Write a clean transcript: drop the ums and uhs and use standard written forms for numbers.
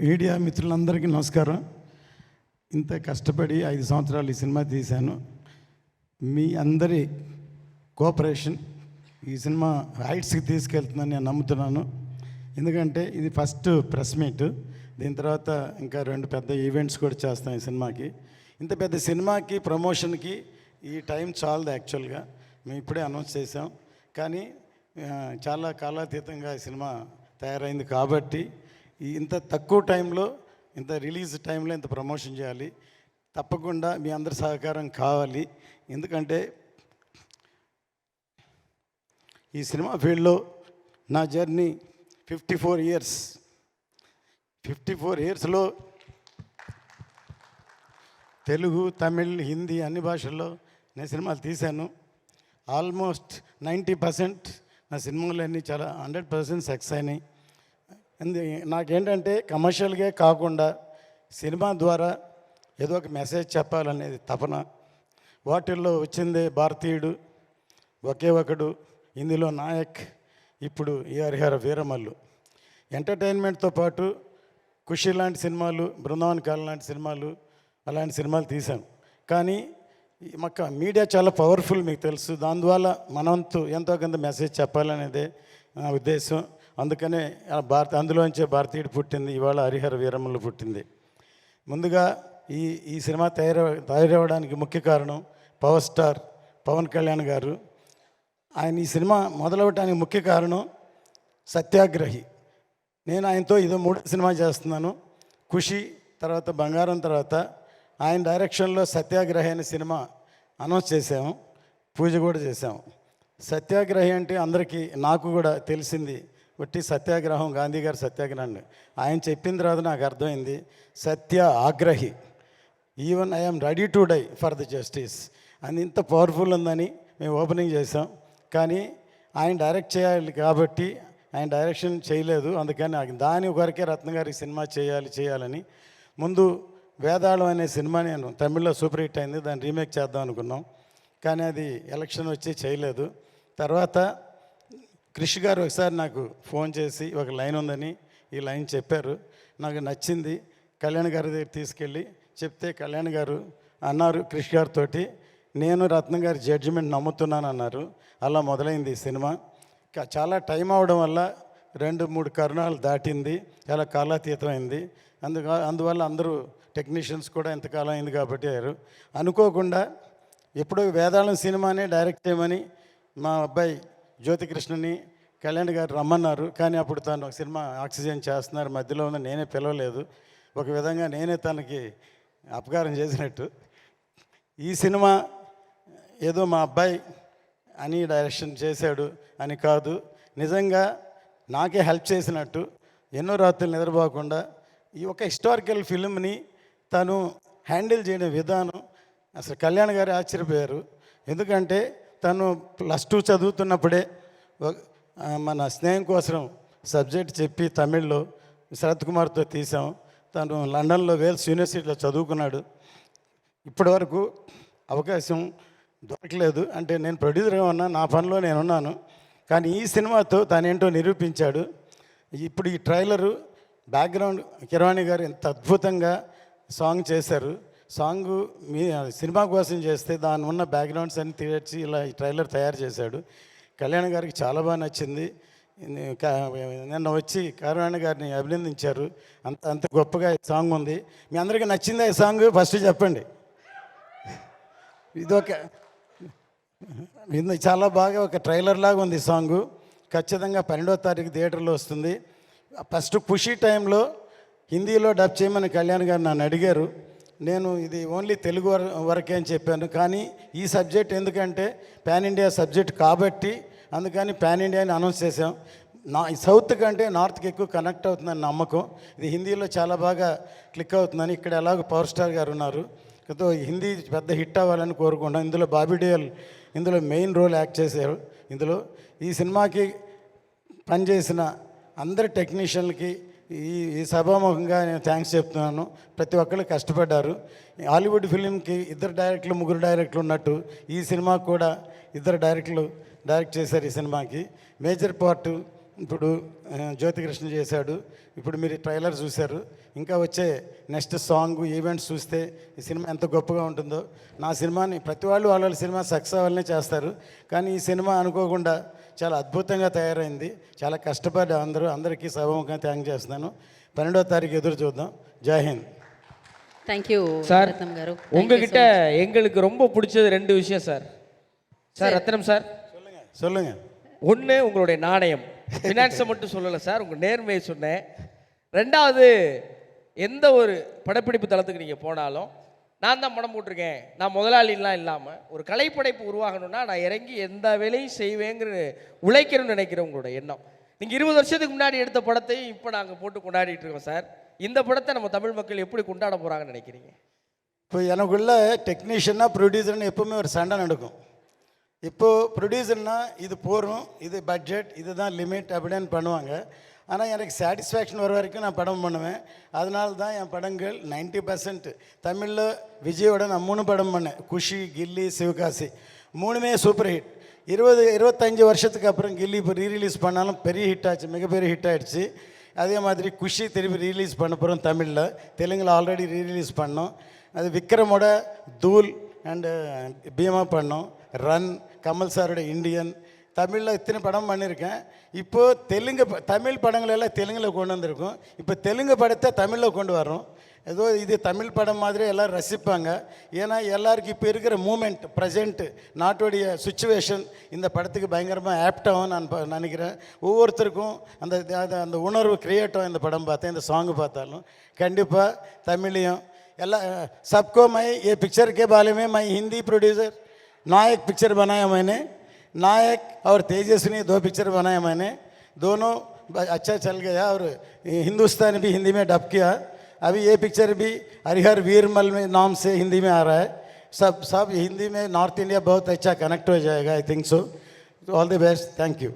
Media మిత్రులందరికీ నమస్కారం. ఇంత కష్టపడి 5 సంవత్సరాలు ఈ సినిమా తీశాను. మీ అందరి కోఆపరేషన్ ఈ సినిమా హైట్స్కి తీసుకెళ్తుందని నేను నమ్ముతున్నాను. ఎందుకంటే ఇది ఫస్ట్ ప్రెస్ మీట్. దీని తర్వాత ఇంకా 2 పెద్ద ఈవెంట్స్ కూడా చేస్తాం ఈ సినిమాకి. ఇంత పెద్ద సినిమాకి ప్రమోషన్కి ఈ టైం చాలదు. యాక్చువల్గా మేము ఇప్పుడే అనౌన్స్ చేసాం, కానీ చాలా కాలాతీతంగా ఈ సినిమా తయారైంది కాబట్టి ఇంత తక్కువ టైంలో, ఇంత రిలీజ్ టైంలో ఇంత ప్రమోషన్ చేయాలి. తప్పకుండా మీ అందరి సహకారం కావాలి. ఎందుకంటే ఈ సినిమా ఫీల్డ్లో నా జర్నీ 54 ఇయర్స్. 54 ఇయర్స్లో తెలుగు, తమిళ్, హిందీ అన్ని భాషల్లో నేను సినిమాలు తీశాను. ఆల్మోస్ట్ 90% నా సినిమాలన్నీ చాలా 100% సక్సెస్ అయినాయి. నాకేంటంటే కమర్షియల్గా కాకుండా సినిమా ద్వారా ఏదో ఒక మెసేజ్ చెప్పాలనేది తపన. వాటిల్లో వచ్చిందే భారతీయుడు, ఒకే ఒకడు, ఇందులో నాయక్, ఇప్పుడు ఈ హరిహర వీరమల్లు. ఎంటర్టైన్మెంట్తో పాటు ఖుషి లాంటి సినిమాలు, బృందావన్ కాలం లాంటి సినిమాలు, అలాంటి సినిమాలు తీశాం. కానీ మాకు మీడియా చాలా పవర్ఫుల్, మీకు తెలుసు. దానివల్ల మనంతు ఎంతో కొంత మెసేజ్ చెప్పాలనేదే నా ఉద్దేశం. అందుకనే అందులోంచే భారతీయుడు పుట్టింది, ఇవాళ హరిహర వీరమల్లు పుట్టింది. ముందుగా ఈ సినిమా తయారవడానికి ముఖ్య కారణం పవర్ స్టార్ పవన్ కళ్యాణ్ గారు. ఆయన ఈ సినిమా మొదలవడానికి ముఖ్య కారణం సత్యాగ్రహి. నేను ఆయనతో ఇదో 3వ సినిమా చేస్తున్నాను. ఖుషి తర్వాత బంగారం తర్వాత ఆయన డైరెక్షన్లో సత్యాగ్రహి అనే సినిమా అనౌన్స్ చేసాము, పూజ కూడా చేసాము. సత్యాగ్రహి అంటే అందరికీ, నాకు కూడా తెలిసింది ఒట్టి సత్యాగ్రహం, గాంధీ గారి సత్యాగ్రహాన్ని. ఆయన చెప్పిన తర్వాత నాకు అర్థమైంది సత్య ఆగ్రహి. Even I'm ready to die for the justice అని ఇంత పవర్ఫుల్ ఉందని మేము ఓపెనింగ్ చేసాం. కానీ ఆయన డైరెక్ట్ చేయాలి కాబట్టి ఆయన డైరెక్షన్ చేయలేదు. అందుకని దాని వరకే రత్న గారి సినిమా చేయాలని ముందు వేదాళం అనే సినిమా నేను తమిళ్లో సూపర్ హిట్ అయింది, దాన్ని రీమేక్ చేద్దాం అనుకున్నాం. కానీ అది ఎలక్షన్ వచ్చి చేయలేదు. తర్వాత కృషి గారు ఒకసారి నాకు ఫోన్ చేసి ఒక లైన్ ఉందని ఈ లైన్ చెప్పారు. నాకు నచ్చింది. కళ్యాణ్ గారి దగ్గర తీసుకెళ్ళి చెప్తే కళ్యాణ్ గారు అన్నారు కృషి గారితో, నేను రత్న గారి జడ్జిమెంట్ నమ్ముతున్నాను అన్నారు. అలా మొదలైంది ఈ సినిమా. చాలా టైం అవడం వల్ల 2-3 కరుణాలు దాటింది, చాలా కాలాతీతమైంది. అందువల్ల అందరూ టెక్నీషియన్స్ కూడా ఎంతకాలం అయింది కాబట్టి అయ్యారు. అనుకోకుండా ఎప్పుడో వేదాళం సినిమానే డైరెక్ట్ చేయమని మా అబ్బాయి జ్యోతికృష్ణని కళ్యాణ్ గారు రమ్మన్నారు. కానీ అప్పుడు తను ఒక సినిమా ఆక్సిజన్ చేస్తున్నారు, మధ్యలో ఉన్న నేనే పిలవలేదు. ఒక విధంగా నేనే తనకి అపకారం చేసినట్టు. ఈ సినిమా ఏదో మా అబ్బాయి అని డైరెక్షన్ చేశాడు అని కాదు, నిజంగా నాకే హెల్ప్ చేసినట్టు. ఎన్నో రాత్రులు నిద్రపోకుండా ఈ ఒక హిస్టారికల్ ఫిల్మ్ని తను హ్యాండిల్ చేయడం విధానం అసలు కళ్యాణ్ గారు ఆశ్చర్యపోయారు. ఎందుకంటే తను +2 చదువుతున్నప్పుడే మన స్నేహం కోసం సబ్జెక్ట్ చెప్పి తమిళ్లో శరత్ కుమార్తో తీసాం. తను లండన్లో వేల్స్ యూనివర్సిటీలో చదువుకున్నాడు. ఇప్పటి వరకు అవకాశం దొరకలేదు. అంటే నేను ప్రొడ్యూసర్గా ఉన్నా, నా పనిలో నేనున్నాను. కానీ ఈ సినిమాతో తనేంటో నిరూపించాడు. ఇప్పుడు ఈ ట్రైలరు బ్యాక్గ్రౌండ్ కిరవాణి గారు ఎంత అద్భుతంగా సాంగ్ చేశారు. సాంగ్ మీ సినిమా కోసం చేస్తే దాని ఉన్న బ్యాక్గ్రౌండ్స్ అన్ని తీర్చి ఇలా ఈ ట్రైలర్ తయారు చేశాడు. కళ్యాణ్ గారికి చాలా బాగా నచ్చింది. నిన్న వచ్చి కిరవాణి గారిని అభినందించారు. అంత గొప్పగా ఈ సాంగ్ ఉంది. మీ అందరికీ నచ్చిందా ఈ సాంగ్? ఫస్ట్ చెప్పండి. ఇది చాలా బాగా ఒక ట్రైలర్ లాగా ఉంది ఈ సాంగు. ఖచ్చితంగా 12వ తారీఖు థియేటర్లో వస్తుంది. ఫస్ట్ ఖుషి టైంలో హిందీలో డబ్ చేయమని కళ్యాణ్ గారు నన్ను అడిగారు. నేను ఇది ఓన్లీ తెలుగు వరకే అని చెప్పాను. కానీ ఈ సబ్జెక్ట్ ఎందుకంటే పాన్ ఇండియా సబ్జెక్ట్ కాబట్టి అందుకని పాన్ ఇండియా అని అనౌన్స్ చేసాం. సౌత్ కంటే నార్త్కి ఎక్కువ కనెక్ట్ అవుతుందని నమ్మకం. ఇది హిందీలో చాలా బాగా క్లిక్ అవుతుందని. ఇక్కడ ఎలాగో పవర్ స్టార్ గారు ఉన్నారు, హిందీ పెద్ద హిట్ అవ్వాలని కోరుకుంటాం. ఇందులో బాబీ డియోల్ ఇందులో మెయిన్ రోల్ యాక్ట్ చేశారు. ఇందులో ఈ సినిమాకి పనిచేసిన అందరి టెక్నీషియన్లకి ఈ సభాముఖంగా నేను థ్యాంక్స్ చెప్తున్నాను. ప్రతి ఒక్కళ్ళు కష్టపడ్డారు. హాలీవుడ్ ఫిలింకి 2 డైరెక్టర్లు 3 డైరెక్టర్లు ఉన్నట్టు ఈ సినిమాకు కూడా 2 డైరెక్టర్లు డైరెక్ట్ చేశారు. ఈ సినిమాకి మేజర్ పార్ట్ ఇప్పుడు జ్యోతికృష్ణ చేశాడు. ఇప్పుడు మీరు ట్రైలర్ చూశారు. ఇంకా వచ్చే నెక్స్ట్ సాంగ్ ఈవెంట్స్ చూస్తే ఈ సినిమా ఎంత గొప్పగా ఉంటుందో. నా సినిమాని ప్రతి వాళ్ళు వాళ్ళ సినిమా సక్సెస్ అవ్వాలనే చేస్తారు, కానీ ఈ సినిమా అనుకోకుండా చాలా అద్భుతంగా తయారైంది. చాలా కష్టపడి అందరికీ సభముఖంగా థ్యాంక్ చేస్తున్నాను. 12వ తారీఖు ఎదురు చూద్దాం. జై హింద్. Thank you sir. ரத்னம் காரு. உங்ககிட்ட எங்களுக்கு ரொம்ப பிடிச்சது 2 விஷயம் சார். சார் ரத்னம் சார், சொல்லுங்க. ஒன்று உங்களுடைய நாணயம், ஃபினான்ஸை மட்டும் சொல்லலை சார், உங்கள் நேர்மையை சொன்னேன். 2வது, எந்த ஒரு படப்பிடிப்பு தளத்துக்கு நீங்கள் போனாலும் நான் தான் படம் போட்டிருக்கேன், நான் முதலாளிலாம் இல்லாமல் ஒரு கலைப்படைப்பு உருவாகணும்னா நான் இறங்கி எந்த வேலையும் செய்வேங்கிற உழைக்கணும்னு நினைக்கிற உங்களோட எண்ணம். நீங்கள் 20 வருஷத்துக்கு முன்னாடி எடுத்த படத்தையும் இப்போ நாங்கள் போட்டு கொண்டாடிட்டு இருக்கோம் சார். இந்த படத்தை நம்ம தமிழ் மக்கள் எப்படி கொண்டாட போகிறாங்கன்னு நினைக்கிறீங்க? இப்போ எனக்குள்ள டெக்னீஷியனாக ப்ரொடியூசர்னு எப்போவுமே ஒரு சண்டை நடக்கும். இப்போது ப்ரொடியூசர்னா இது போகிறோம், இது பட்ஜெட், இதுதான் லிமிட் அப்படின்னு பண்ணுவாங்க. ஆனால் எனக்கு சாட்டிஸ்ஃபேக்ஷன் வர வரைக்கும் நான் படம் பண்ணுவேன். அதனால தான் என் படங்கள் 90% தமிழில் விஜயோட நான் 3 படம் பண்ணேன். குஷி, கில்லி, சிவகாசி 3மே சூப்பர் ஹிட். 25 வருஷத்துக்கு அப்புறம் கில்லி இப்போ ரீரிலீஸ் பண்ணாலும் பெரிய ஹிட் ஆச்சு, மிகப்பெரிய ஹிட் ஆகிடுச்சு. அதே மாதிரி குஷி திருப்பி ரீலீஸ் பண்ண போகிறோம் தமிழில். தெலுங்கில் ஆல்ரெடி ரீரிலீஸ் பண்ணோம். அது விக்ரமோட தூள் அண்டு பீமா பண்ணோம். ரன், கமல் சாரோட இந்தியன், தமிழில் இத்தனை படம் பண்ணியிருக்கேன். இப்போது தமிழ் படங்கள் எல்லாம் தெலுங்கில் கொண்டு வந்திருக்கோம். இப்போ தெலுங்கு படத்தை தமிழில் கொண்டு வரோம். ஏதோ இது தமிழ் படம் மாதிரி எல்லோரும் ரசிப்பாங்க. ஏன்னா எல்லாருக்கும் இப்போ இருக்கிற மூமெண்ட், ப்ரெசென்ட்டு, நாட்டுடைய சுச்சுவேஷன் இந்த படத்துக்கு பயங்கரமாக ஆப்டாகும் நான் நினைக்கிறேன். ஒவ்வொருத்தருக்கும் அந்த உணர்வு கிரியேட் ஆகும் இந்த படம் பார்த்தேன், இந்த சாங்கு பார்த்தாலும். கண்டிப்பாக தமிழையும் எல்லாம் सबको मैं ये पिक्चर के बारे में मैं हिंदी प्रोड्यूसर नायक पिक्चर बनाया मैंने, नायक और तेजस्विनी 2 पिक्चर बनाया मैंने, दोनों अच्छा चल गया और हिंदुस्तानी भी हिंदी में डब किया. अभी ये पिक्चर भी हरिहर वीरमल में नाम से हिंदी में आ रहा है. सब हिंदी में नॉर्थ इंडिया बहुत अच्छा कनेक्ट हो जाएगा. I think so. All the best. Thank you.